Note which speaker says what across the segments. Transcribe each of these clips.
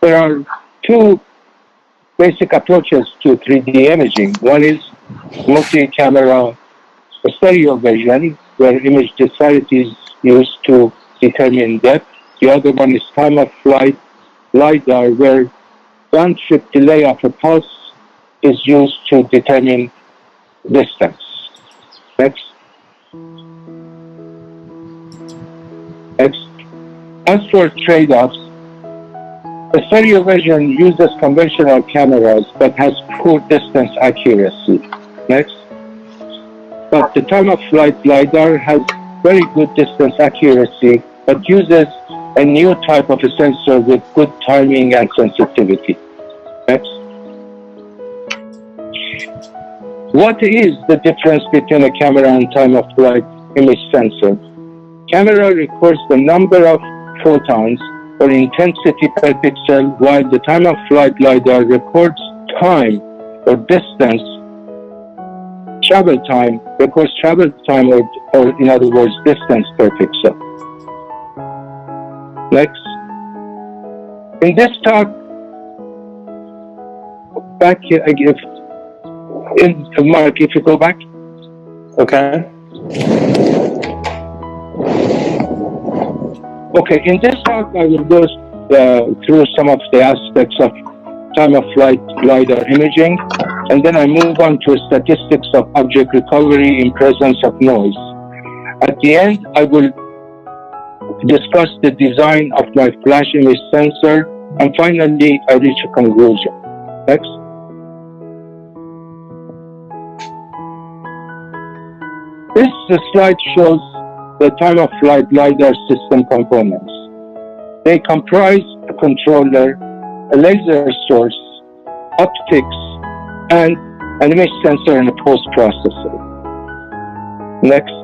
Speaker 1: There are two basic approaches to 3D imaging. One is multi-camera stereo vision, where image disparity is used to determine depth. The other one is time-of-flight LiDAR, where round-trip delay of a pulse is used to determine distance. Next. Next. As for trade-offs, the stereo vision uses conventional cameras but has poor distance accuracy. Next. But the time-of-flight LiDAR has very good distance accuracy but uses a new type of a sensor with good timing and sensitivity. Next. What is the difference between a camera and time-of-flight image sensor? Camera records the number of photons or intensity per pixel, while the time-of-flight LiDAR records time or distance, records travel time, or in other words, distance per pixel. Next. In this talk, back here, Mark, if you go back. Okay. Okay, in this talk, I will go through some of the aspects of time-of-flight LiDAR imaging, and then I move on to statistics of object recovery in presence of noise. At the end, I will discuss the design of my flash image sensor, and finally, I reach a conclusion. Next. This slide shows the time-of-flight LiDAR system components. They comprise a controller, a laser source, optics, and an image sensor and a post-processor. Next.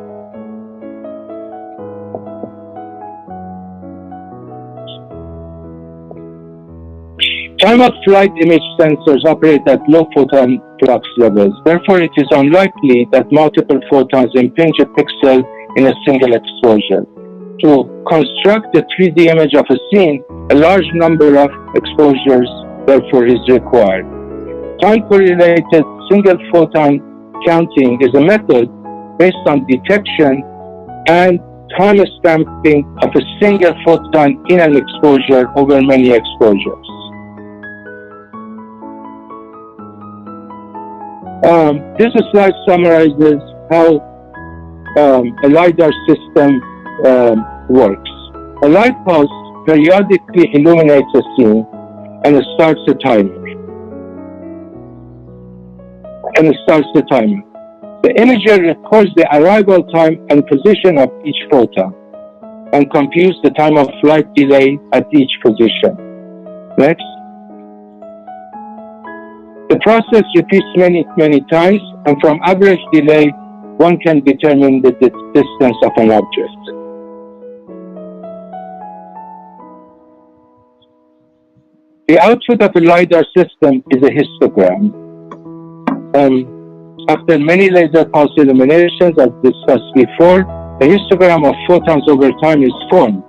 Speaker 1: Time-of-flight image sensors operate at low photon flux levels. Therefore, it is unlikely that multiple photons impinge a pixel in a single exposure. To construct a 3D image of a scene, a large number of exposures, therefore, is required. Time-correlated single photon counting is a method based on detection and time stamping of a single photon in an exposure over many exposures. This slide summarizes how a LiDAR system works. A light pulse periodically illuminates a scene and it starts the timer. The imager records the arrival time and position of each photon and computes the time of flight delay at each position. Next. The process repeats many times, and from average delay, one can determine the distance of an object. The output of a LiDAR system is a histogram. After many laser pulse illuminations, as discussed before, a histogram of photons over time is formed.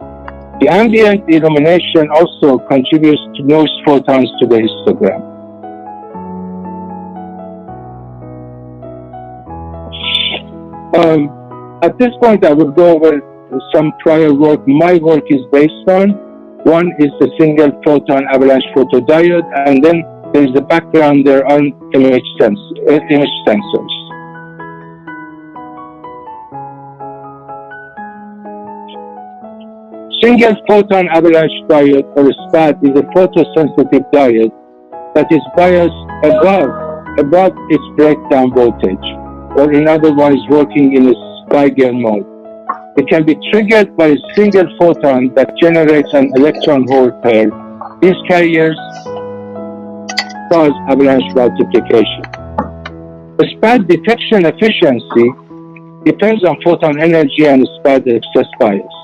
Speaker 1: The ambient illumination also contributes to noise photons to the histogram. At this point, I will go over some prior work my work is based on. One is the single photon avalanche photodiode, and then there is a background there on image sensors. Single photon avalanche diode, or SPAD, is a photosensitive diode that is biased above its breakdown voltage, or in other words, working in a Geiger mode. It can be triggered by a single photon that generates an electron-hole pair. These carriers cause avalanche multiplication. The SPAD detection efficiency depends on photon energy and SPAD excess bias.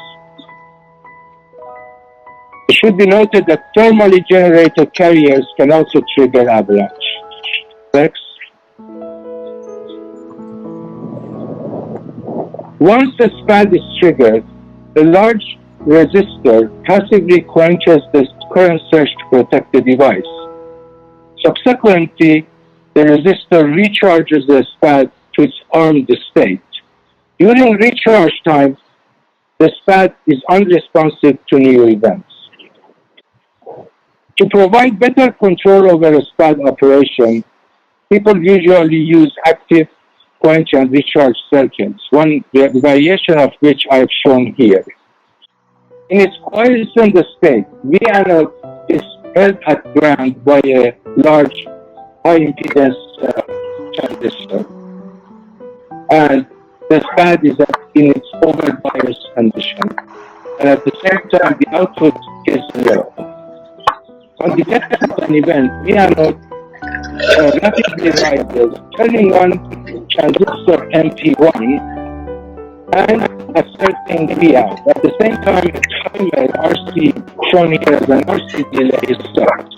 Speaker 1: It should be noted that thermally generated carriers can also trigger avalanche. Next. Once the SPAD is triggered, a large resistor passively quenches the current surge to protect the device. Subsequently, the resistor recharges the SPAD to its armed state. During recharge time, the SPAD is unresponsive to new events. To provide better control over a SPAD operation, people usually use active quench and recharge circuits, one variation of which I have shown here. In its quiescent state, V anode is held at ground by a large high impedance transistor, and the SPAD is in its overbias condition, and at the same time the output is zero. On detection of an event, V anode rapidly rises, turning on transistor MP1 and asserting V out. At the same time, a timer RC, shown here as an RC delay, starts.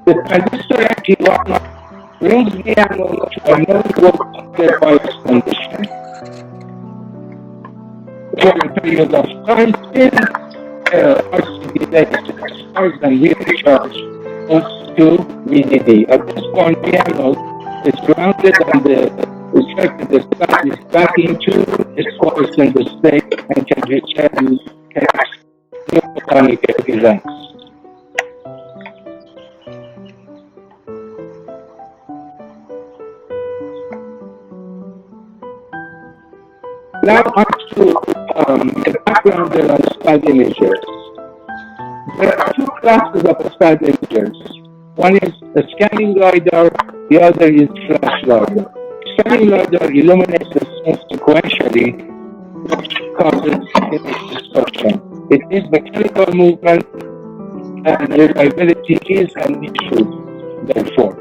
Speaker 1: The transistor MP1 brings V anode to a no-load bias condition. For a period of time, till RC delay starts and recharge goes to VDD. At this point, V anode is grounded and the circuit is back into its quiescent state and can return neoplatonic events. Now on to the background on SPAD imagers. There are two classes of SPAD imagers. One is a scanning LiDAR, the other is flash LiDAR. Scanning LiDAR illuminates the scene sequentially, which causes image distortion. It is mechanical movement, and reliability is an issue, therefore.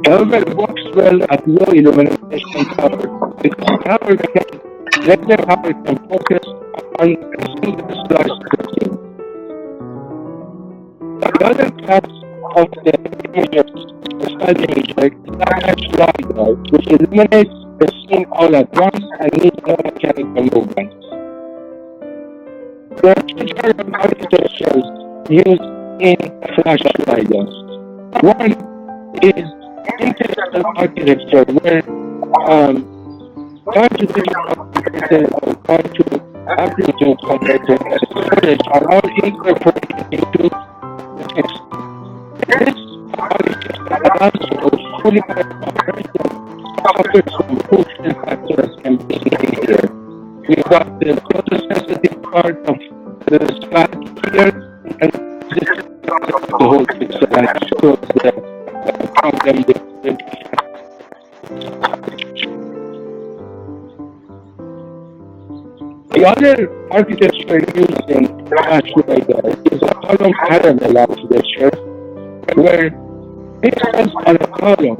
Speaker 1: However, it works well at low illumination power, because laser power can focus on a single slice protein. The other class of the imagers, the SPAD imager, is flash LiDAR, which illuminates the scene all at once and needs no mechanical movement. There are two general architectures used in flash LiDARs. One is integral architecture, where time to digital converter or time to amplitude converter and storage are all incorporated into the text. This architecture allows for fully operation suffers from crucial factors and being here. We've got the photosensitive part of the SPAD here, and this is the whole picture and shows the problem with the other architecture used in flash LiDAR is a column parallel architecture, where pixels on a column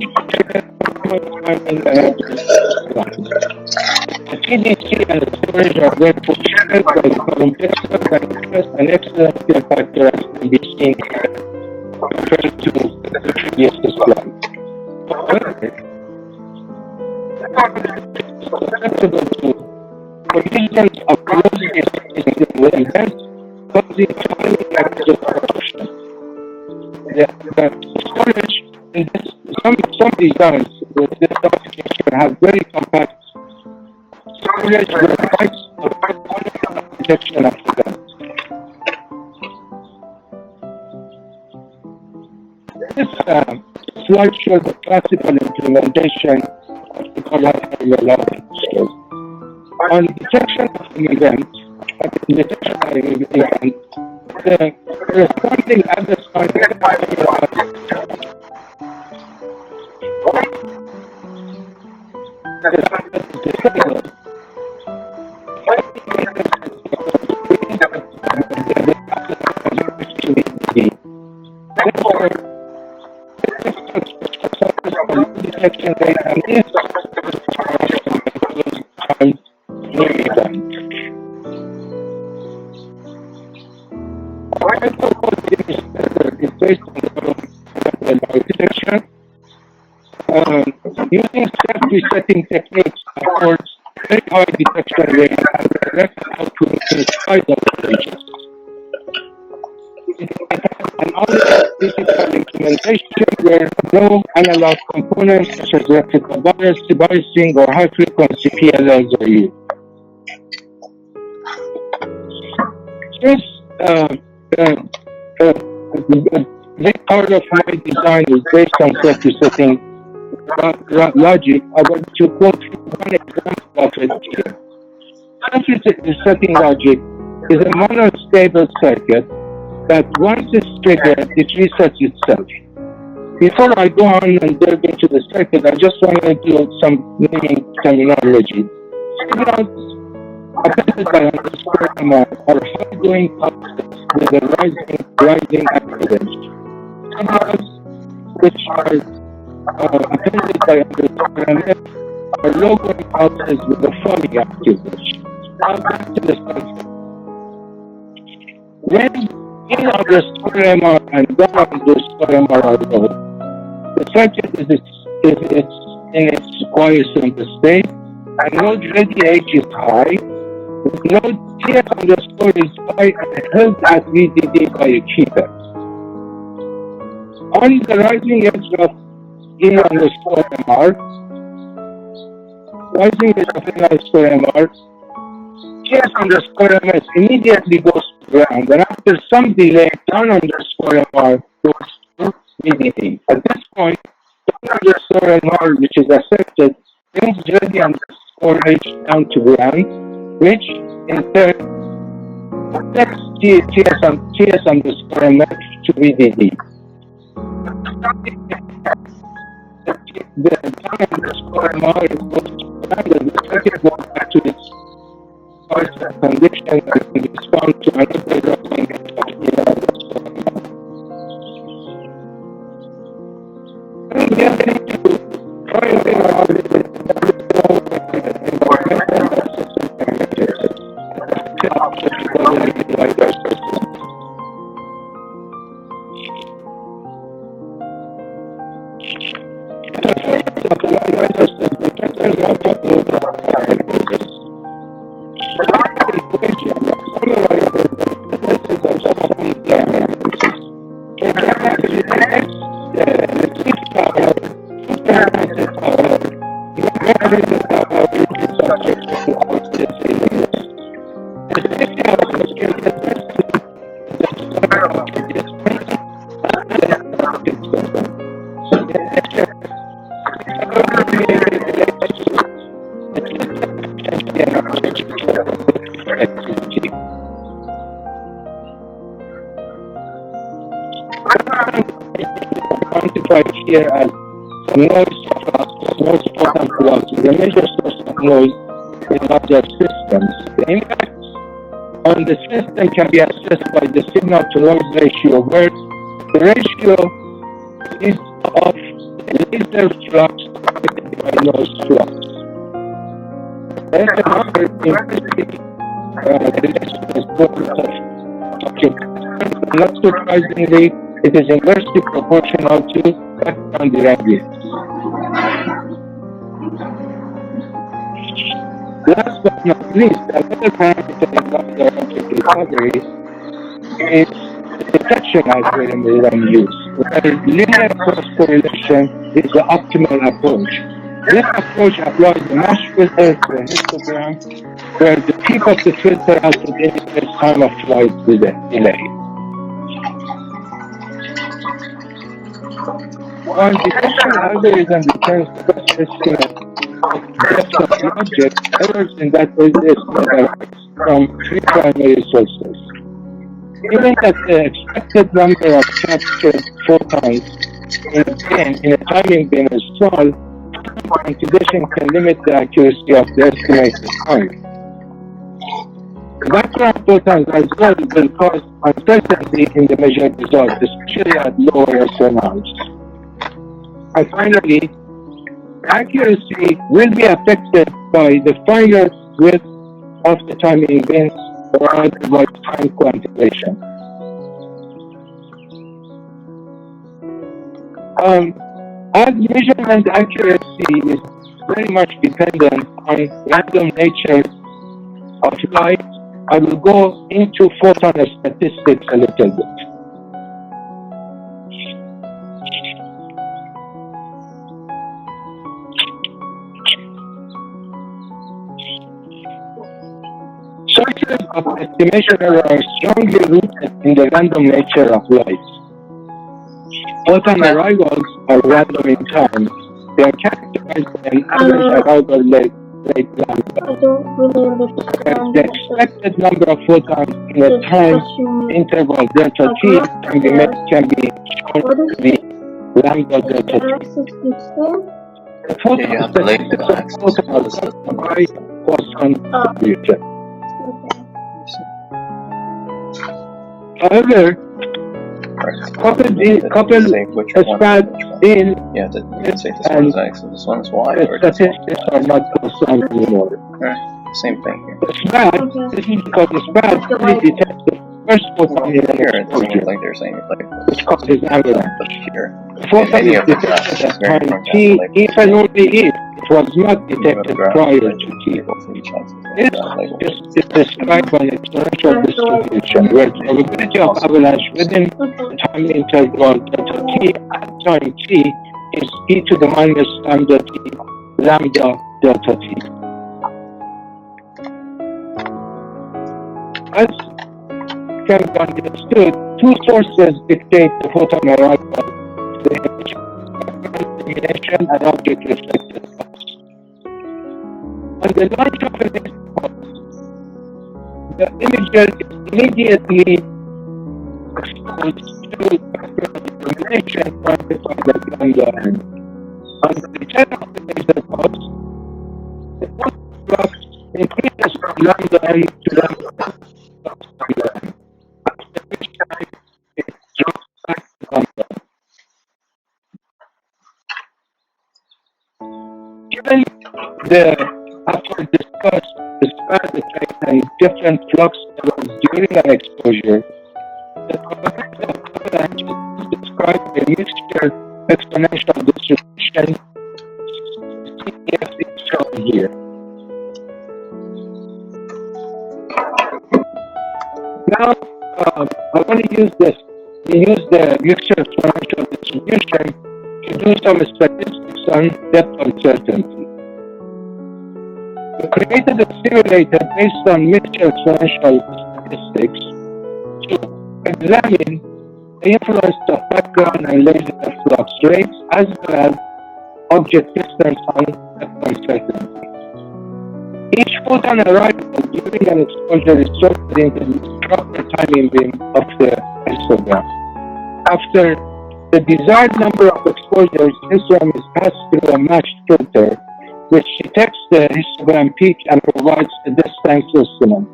Speaker 1: the TDC and the storage are therefore shared by the column pixels and has an excellent fill factor, as can be seen compared to the previous slide. However, it's susceptible to collisions of closely associated with events causing timing and distortion. The storage in this, some designs with this architecture have very compact storage with types of detection of events. This slide shows the classical implementation of the collateral logic skills. On detection of an event, the corresponding understanding therefore, detection rate and is time near event. Is based on the architecture. Using self-resetting techniques affords very high detection rate and direct output inside of the region. It has an automatic digital implementation where no analog components such as electrical bias, debiasing, or high-frequency PLLs are used. Since a big part of my design is based on circuit setting logic, I want to quote one example of it here. Circuit setting logic is a monostable circuit that once it's triggered, it resets itself. Before I go on and delve into the circuit, I just want to do some naming terminology. Signals affected by underscore MR are high-going pulses with a rising impedance. Signals which are affected by underscore MF are low-going pulses with a falling impedance. Now back to the circuit. When in underscore MR and down underscore MR are low, the circuit is in its quiescent state, and node ready age is high, with node TS underscore is high and held at VDD by a keeper. On the rising edge of in underscore MR, TS underscore MS immediately goes to ground, and after some delay, down underscore MR goes to VDD. At this point, down underscore MR, which is affected, brings ready underscore H down to ground, which in turn affects TS underscore MF to VDD. The down underscore MR goes to ground, and the circuit goes back to its condition and respond to another rising edge of in underscore MR. Quantified here as noise most potent loss is a major source of noise in larger systems. The impact on the system can be assessed by the signal to noise ratio, where the ratio is of laser flux divided by noise flux. Then the number implicitly is not surprisingly, it is inversely proportional to background irradiance. Last but not least, another parameter involved in object recovery is the detection algorithm that we use, where linear cross-correlation is the optimal approach. This approach applies a mesh filter to a histogram, where the peak of the filter output indicates time of flight with a delay. While the detection algorithm returns the best estimate of depth of the object, errors in that estimate arise from three primary sources. Given that the expected number of captured photons in a timing bin is small, quantization can limit the accuracy of the estimated time. Background photons as well will cause uncertainty in the measured result, especially at lower SNRs. And finally, accuracy will be affected by the finer width of the timing bins or otherwise time quantization. As measurement accuracy is very much dependent on random nature of light. I will go into photon statistics a little bit. Sources of estimation error are strongly rooted in the random nature of light. Photon arrivals are random in time. They are characterized by an average arrival rate lambda.
Speaker 2: I don't really understand
Speaker 1: The expected number of photons in a
Speaker 2: this
Speaker 1: time
Speaker 2: question.
Speaker 1: interval delta t can be shown
Speaker 2: What
Speaker 1: to
Speaker 2: is
Speaker 1: be
Speaker 2: it?
Speaker 1: lambda
Speaker 2: Is
Speaker 1: delta
Speaker 2: the
Speaker 1: t.
Speaker 2: axis the same?
Speaker 1: The photon
Speaker 3: you have to label the
Speaker 1: statistics of
Speaker 3: axis.
Speaker 1: photon
Speaker 3: What
Speaker 1: are
Speaker 3: is this
Speaker 1: caused
Speaker 3: number?
Speaker 1: by Poisson distribution.
Speaker 2: Okay.
Speaker 1: However, couple
Speaker 3: Say which
Speaker 1: as
Speaker 3: one
Speaker 1: fat
Speaker 3: is which one.
Speaker 1: in
Speaker 3: You have to say this one is X and this one is Y.
Speaker 1: the
Speaker 3: Or just
Speaker 1: statistics are not Poisson anymore.
Speaker 3: same thing here.
Speaker 1: The SPAD, this is because the SPAD only detects the first photon in an
Speaker 3: Here it doesn't
Speaker 1: explosion,
Speaker 3: look like they're saying it's like
Speaker 1: which causes avalanche.
Speaker 3: but here.
Speaker 1: The photon
Speaker 3: any
Speaker 1: is
Speaker 3: of the
Speaker 1: detected
Speaker 3: graphs,
Speaker 1: at
Speaker 3: it's very
Speaker 1: time
Speaker 3: important
Speaker 1: t,
Speaker 3: to label
Speaker 1: if and only if it was not
Speaker 3: You go to
Speaker 1: detected
Speaker 3: graph,
Speaker 1: prior
Speaker 3: right?
Speaker 1: to t.
Speaker 3: Label for each axis.
Speaker 1: This
Speaker 3: Label.
Speaker 1: is described by an exponential distribution, where the probability of avalanche within the time interval delta t at time t is e to the minus lambda t lambda delta t. As can be understood, two sources dictate the photon arrival: the illumination and object reflected pulse. On the light of an pulse, the imager is immediately exposed to illumination quantified as lambda n. On the return of the laser pulse, the photon flux increases from lambda n to lambda n. After which time it drops back to lambda. Given the after discussed the SPAD effect and different flux levels during an exposure, the probability of avalanche is described by a mixture exponential distribution. CEF is shown here. Now, I want to use this. We use the mixture exponential distribution to do some statistics on depth uncertainty. We created a simulator based on mixture exponential statistics to examine the influence of background and laser flux rates as well as object distance on depth uncertainty. Each photon arrival during an exposure is sorted into the proper timing beam of the histogram. After the desired number of exposures, histogram is passed through a matched filter, which detects the histogram peak and provides a distance estimate.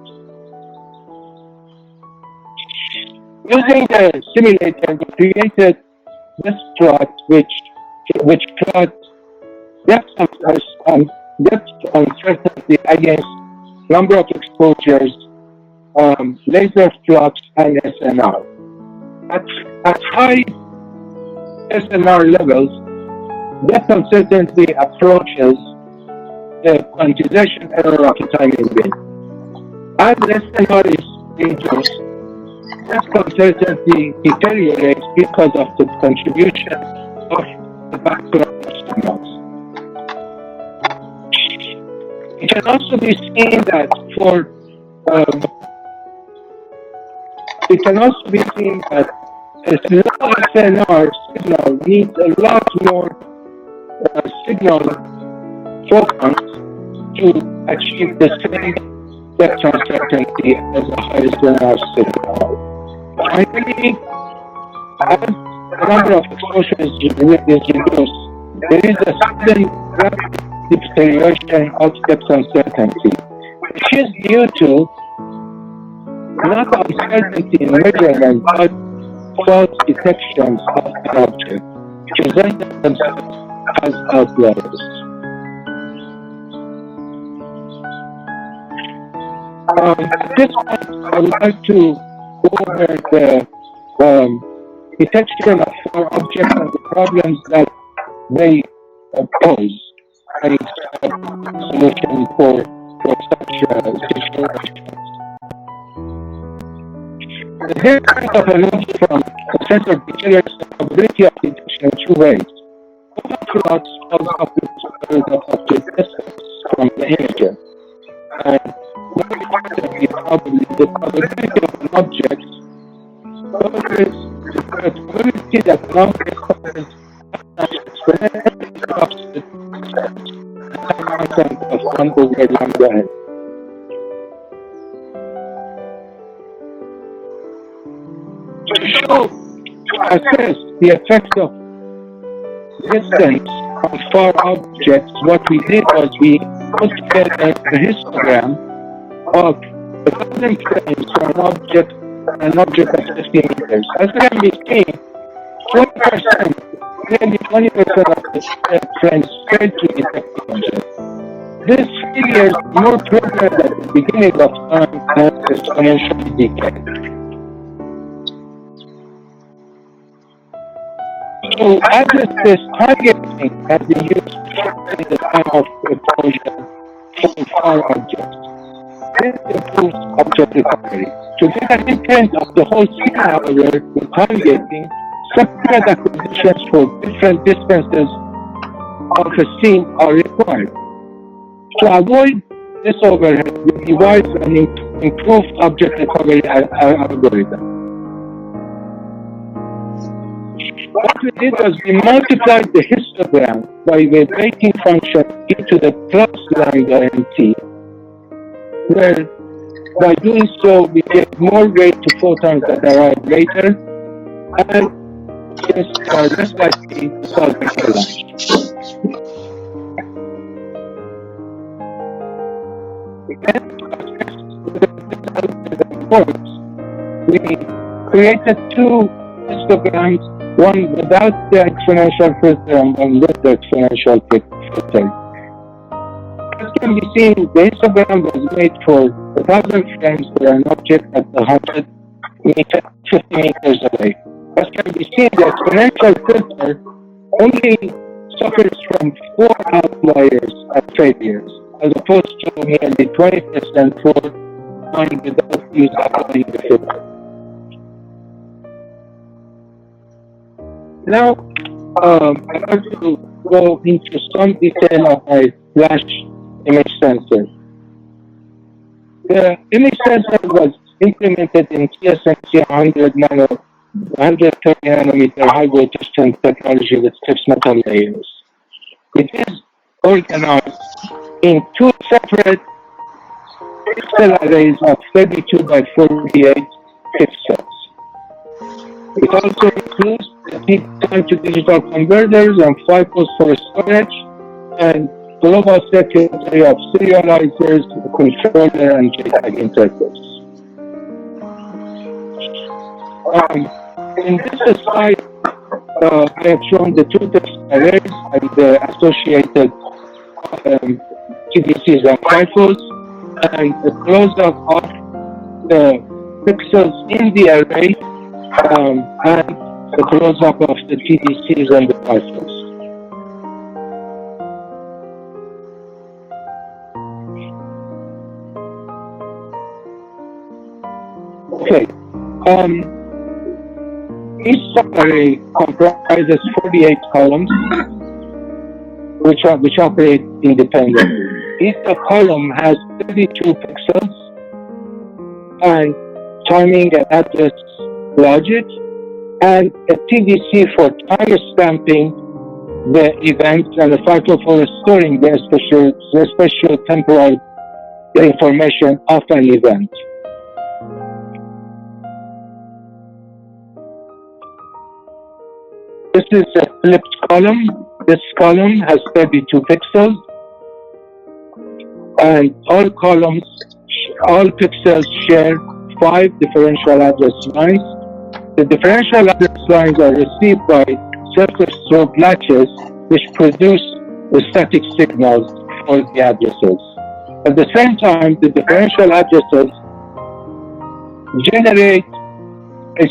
Speaker 1: Using the simulator, we created this plot, which plots depth uncertainty against number of exposures, laser flux, and SNR. At high SNR levels, depth uncertainty approaches the quantization error of the timing beam. As SNR is reduced, depth uncertainty deteriorates because of the contribution of the background signals. It can also be seen that a slow SNR signal needs a lot more signal photons to achieve the same depth uncertainty as a high SNR signal. Finally, as the number of exposures is reduced, there is a sudden rapid deterioration of depth uncertainty, which is due to not uncertainty in measurement, but false detections of an object, presenting themselves as outliers. At this point, I would like to go over the detection of four objects and the problems that they pose. a solution for such situations. The difference of an object from a sensor deteriorates the probability of detection in two ways. Total plots of object distance from the imager. And more importantly, the probability of an object covers the probability that an object covers exponentially opposite constant of 1 over lambda n. To assess the effect of distance on far objects, what we did was we put together a histogram of 1,000 frames for an object of 50 meters. As can be seen, 20%, nearly 20% of the frames failed to detect the object. This failure is more prevalent at the beginning of time and exponentially decay. To address this, targeting has been used to shorten the time of exposure for far objects. This improves object recovery. To get an intent of the whole scene, however, with targeting, separate acquisitions for different distances of a scene are required. To avoid this overhead, we devised an improved object recovery algorithm. What we did was we multiplied the histogram by the weighting function e to the plus lambda nt, where by doing so we get more weight to photons that arrive later and are less likely to cause avalanche. We created two histograms, one without the exponential filter and one with the exponential filter. As can be seen, the histogram was made for 1,000 frames for an object at 50 meters away. As can be seen, the exponential filter only suffers from 4 outliers and failures, as opposed to nearly 20% for one without applying the filter. Now, I want to go into some detail of my flash image sensor. The image sensor was implemented in TSMC 130 nanometer high voltage technology with 6 metal layers. It is organized in 2 separate pixel arrays of 32 by 48 pixels. It also includes time-to-digital converters and 5 ports for storage, and global circuitry of serializers, controller, and JTAG interface. In this slide, I have shown the 2 pixel arrays and the associated TDCs and FIFOs, and the close-up of the pixels in the array and the close-up of the TDCs and the FIFOs. Okay. Each subarray comprises 48 columns, which operate independently. Each column has 32 pixels and timing and address logic, and a TDC for time stamping the events, and a FIFO for storing the special temporal information of an event. This is a flipped column. This column has 32 pixels, and all pixels share 5 differential address lines. The differential address lines are received by self-strobe latches, which produce the static signals for the addresses. At the same time, the differential addresses generate a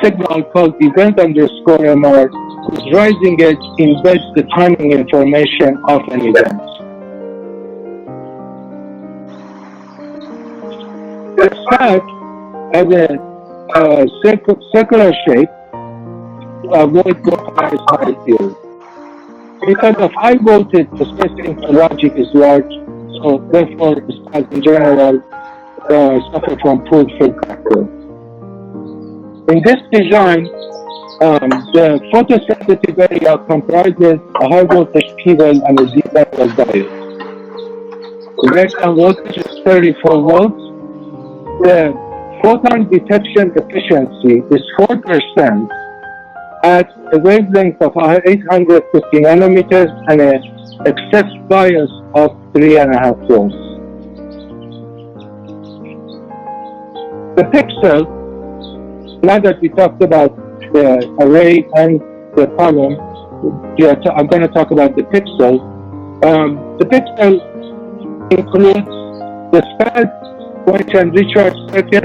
Speaker 1: signal called event_MR whose rising edge embeds the timing information of an event. The stack has a circular shape to avoid localized high field. Because of high voltage, the spacing for logic is large, so therefore the stacks in general suffer from poor feedback curve. In this design, the photosensitive area comprises a high voltage P-well and a Z-level diode. The breakdown voltage is 34 volts. The photon detection efficiency is 4% at a wavelength of 850 nanometers and an excess bias of 3.5 volts. The pixel, now that we talked about the array and the column, I'm going to talk about the pixel. The pixel includes the SPAD quench and recharge circuit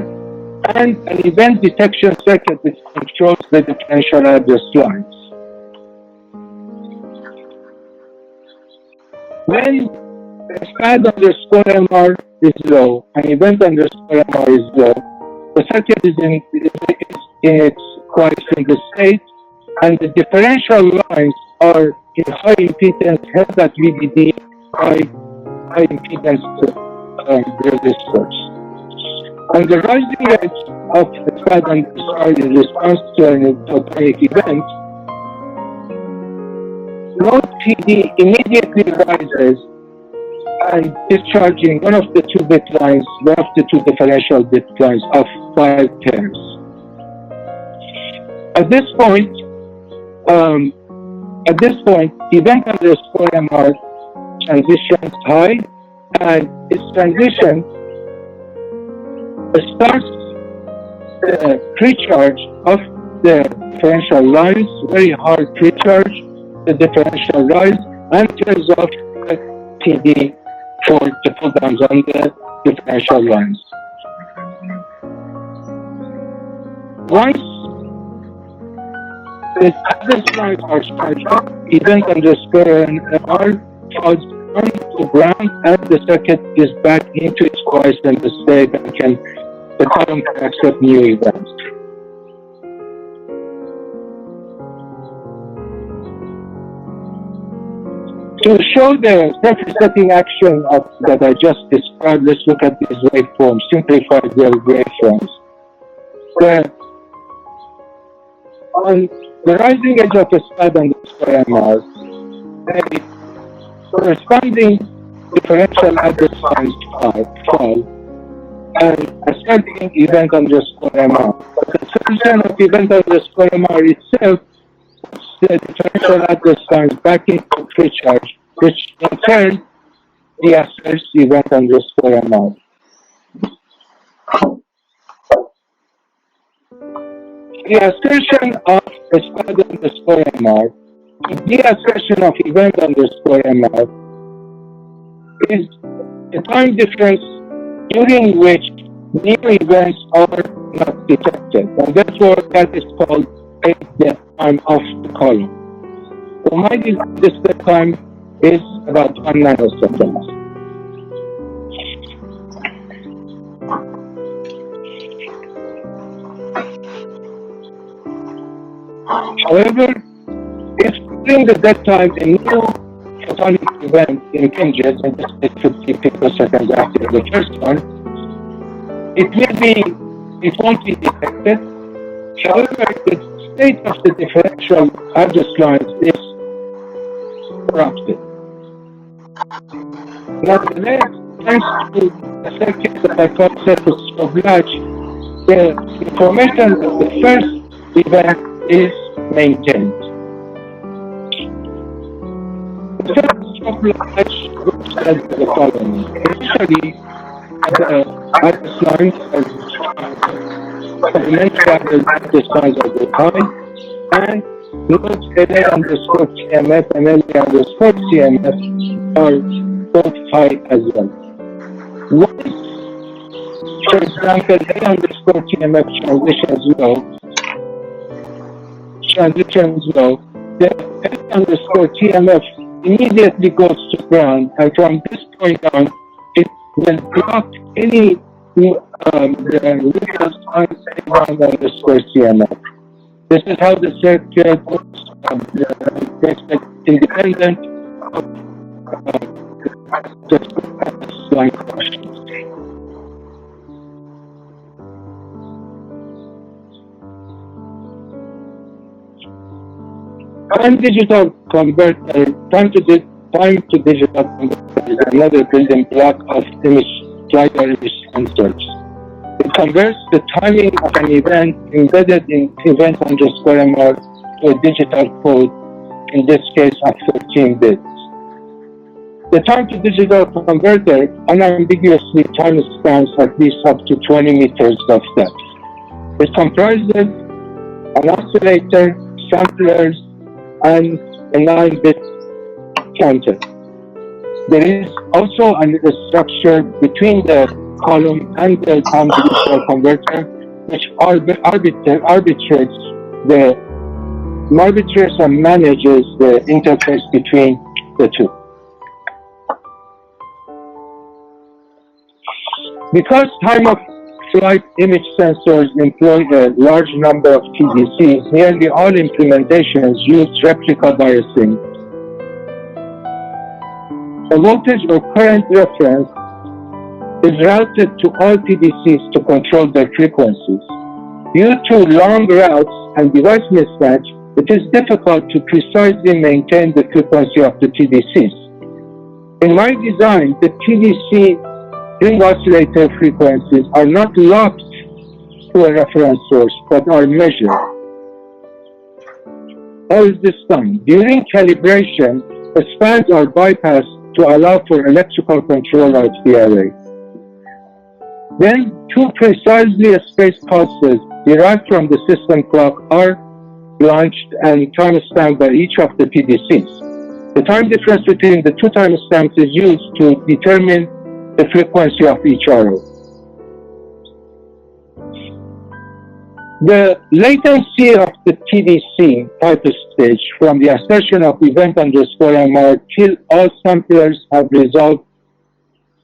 Speaker 1: and an event detection circuit which controls the differential address lines. When SPAD_MR is low and event underscore MR is low, the circuit is in its quiescent state, and the differential lines are in high impedance held at VDD by high impedance resistors. And the rising edge of the SPAD underscore in response to an photonic event, node PD immediately rises and discharging one of the two bit lines, one of the two differential bit lines of 5 pairs. At this point, event underscore MR transitions high, and its transition starts the pre-charge of the differential lines, very hard pre-charge, the differential rise, and turns off the PD for the pull downs on the differential lines. Once the address lines are charged up, event underscore MR falls on to ground, and the circuit is back into its quiescent state, and the column can accept new events. To show the self-resetting action that I just described, let's look at these waveforms, simplified waveforms. On the rising edge of a SPAD underscore MR, the corresponding differential address lines fall, and ascending event underscore MR. The solution of event underscore MR itself the differential address lines back into pre-charge, which in turn reasserts event underscore MR. The assertion of SPAD underscore MR to the assertion of event underscore MR is the time difference during which new events are not detected, and therefore that is called the time of the column. So my display time is about 1 nanosecond. However, if during the dead time a new photonic event impinges, in this case 50 picoseconds after the first one, it won't be detected. However, the state of the differential address lines is corrupted. Nevertheless, thanks to the circuit that I call circuit latch, the information of the first event is maintained. The first latch looks at the following. Initially, the address lines the size of the high, and nodes LA underscore TMF and LA underscore TMF are both high as well. Once, for example, A underscore TMF transitions low, the F underscore TMF immediately goes to ground, and from this point on, it will block any the readers on A1 underscore TMF. This is how the circuit gets independent of the line questions. Time to digital converter is another building block of LiDAR image sensors. It converts the timing of an event embedded in event underscore MR to a digital code, in this case of 13 bits. The time to digital converter unambiguously timestamps at least up to 20 meters of depth. It comprises an oscillator, samplers, and a 9-bit counter. There is also a structure between the column and the time digital converter, which arbitrates and manages the interface between the two. Because time of flight image sensors employ a large number of TDCs, nearly all implementations use replica biasing. A voltage or current reference is routed to all TDCs to control their frequencies. Due to long routes and device mismatch, it is difficult to precisely maintain the frequency of the TDCs. In my design, the TDC ring oscillator frequencies are not locked to a reference source, but are measured. How is this done? During calibration, the spans are bypassed to allow for electrical control of the array. Then, two precisely spaced pulses derived from the system clock are launched and timestamped by each of the TDCs. The time difference between the two timestamps is used to determine the frequency of each arrow. The latency of the TDC type stage from the assertion of event underscore MR till all samplers have resolved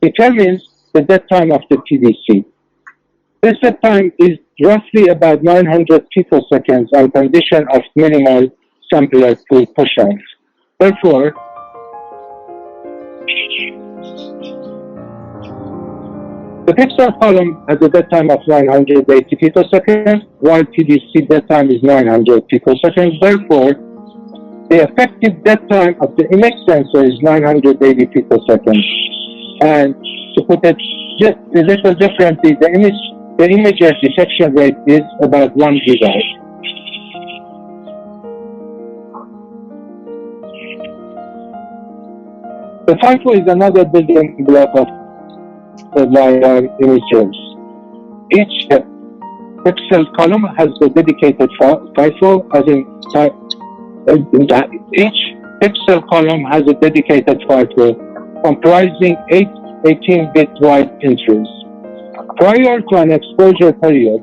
Speaker 1: determines the dead time of the TDC. This dead time is roughly about 900 picoseconds on condition of minimal sampler pool push-out. Therefore, the pixel column has a dead time of 980 picoseconds, while TDC dead time is 900 picoseconds. Therefore, the effective dead time of the image sensor is 980 picoseconds. And to put it just a little differently, the image's detection rate is about 1 gigahertz. The FIFO is another building block of the LiDAR imagers. Each pixel column has a dedicated FIFO, each pixel column has a dedicated FIFO comprising 18-bit wide entries. Prior to an exposure period,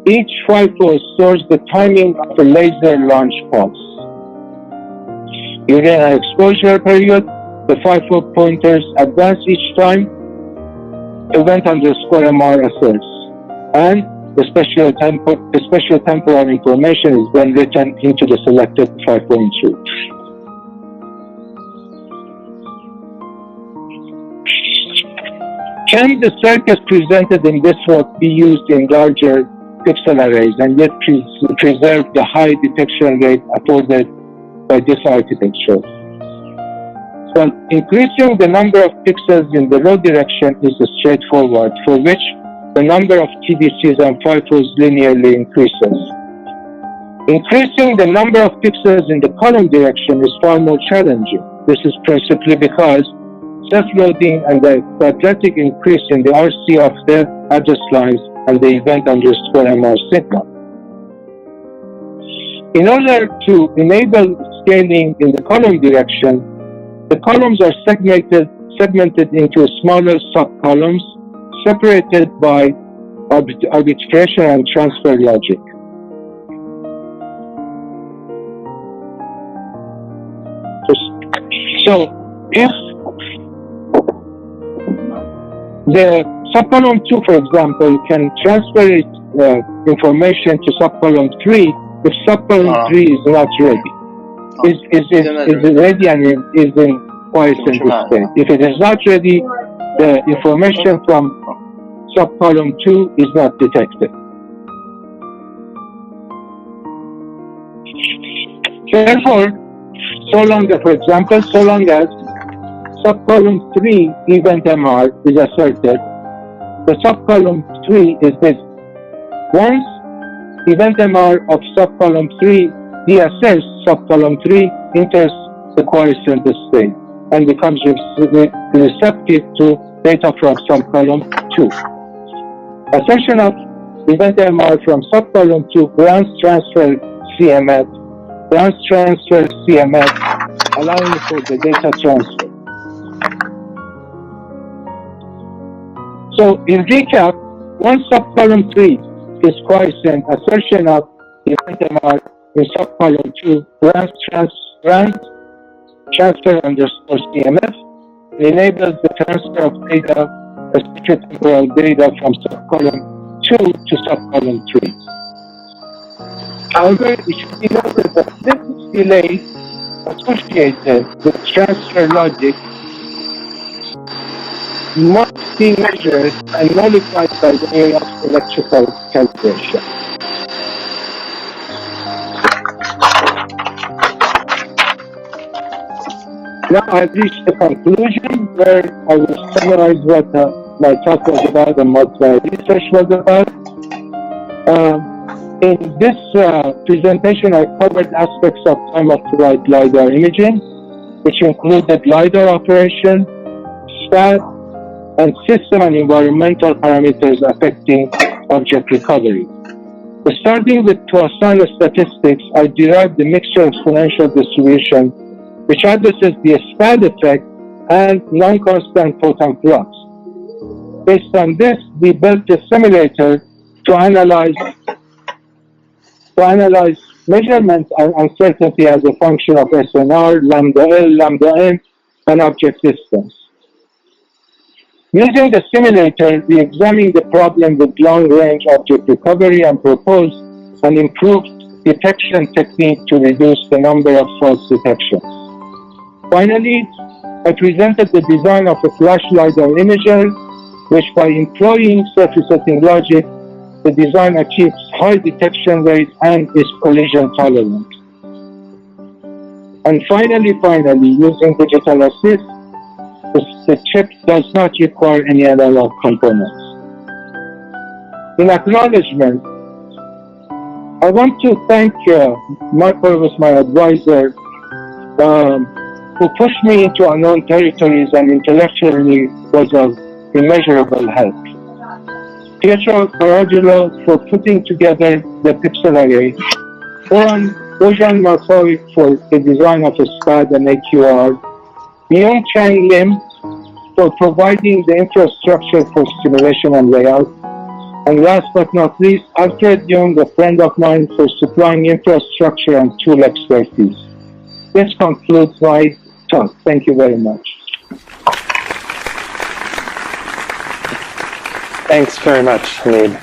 Speaker 1: each FIFO stores the timing of a laser launch pulse. During an exposure period, the FIFO pointers advance each time event underscore MR asserts, and the special temporal information is then written into the selected FIFO entry. Can the circuit presented in this work be used in larger pixel arrays and yet preserve the high detection rate afforded by this architecture? Well, increasing the number of pixels in the row direction is straightforward, for which the number of TDCs and FIFOs linearly increases. Increasing the number of pixels in the column direction is far more challenging. This is principally because self-loading and the quadratic increase in the RC of the address lines and the event underscore MR signal. In order to enable scaling in the column direction, the columns are segmented into smaller sub-columns separated by arbitration and transfer logic. So if the subcolumn 2, for example, can transfer its information to subcolumn 3 if subcolumn 3 is not ready. Is ready and is in quiescent state. If it is not ready, the information from subcolumn 2 is not detected. Therefore, so long as subcolumn 3 event MR is asserted, the subcolumn 3 is this. Once event MR of subcolumn 3 deassess, subcolumn 3 enters the quiescent state and becomes receptive to data from subcolumn 2. Assertion of event MR from subcolumn 2 grants transfer CMF, allowing for the data transfer. So in recap, once subcolumn 3 is quiescent, assertion of event MR in subcolumn 2 grants transfer underscore CMF, enables the transfer of data, spatiotemporal data from subcolumn 2 to subcolumn 3. However, it should be noted that this delay associated with transfer logic must be measured and nullified by way of electrical calculation. Now I've reached the conclusion where I will summarize what my talk was about and what my research was about. In this presentation, I covered aspects of time-of-flight LiDAR imaging, which included LiDAR operation, SPAD, and system and environmental parameters affecting object recovery. Starting with Poisson statistics, I derived the mixture exponential distribution, which addresses the SPAD effect and non-constant photon flux. Based on this, we built a simulator to analyze measurement and uncertainty as a function of SNR, lambda L, lambda n, and object distance. Using the simulator, we examined the problem with long-range object recovery and proposed an improved detection technique to reduce the number of false detections. Finally, I presented the design of a flash LiDAR imager, which by employing surface setting logic, the design achieves high detection rate and is collision tolerant. And finally, using digital assist, the chip does not require any analog components. In acknowledgement, I want to thank Mark Purvis, my advisor, who pushed me into unknown territories and intellectually was of immeasurable help. Pietro Caragilo for putting together the pixel array, Bojan Markovic for the design of a SPAD and AQR, Myung Chang Lim for providing the infrastructure for simulation and layout, and last but not least, Alfred Young, a friend of mine, for supplying infrastructure and tool expertise. This concludes my talk. Thank you very much.
Speaker 4: Thanks very much, Hamid.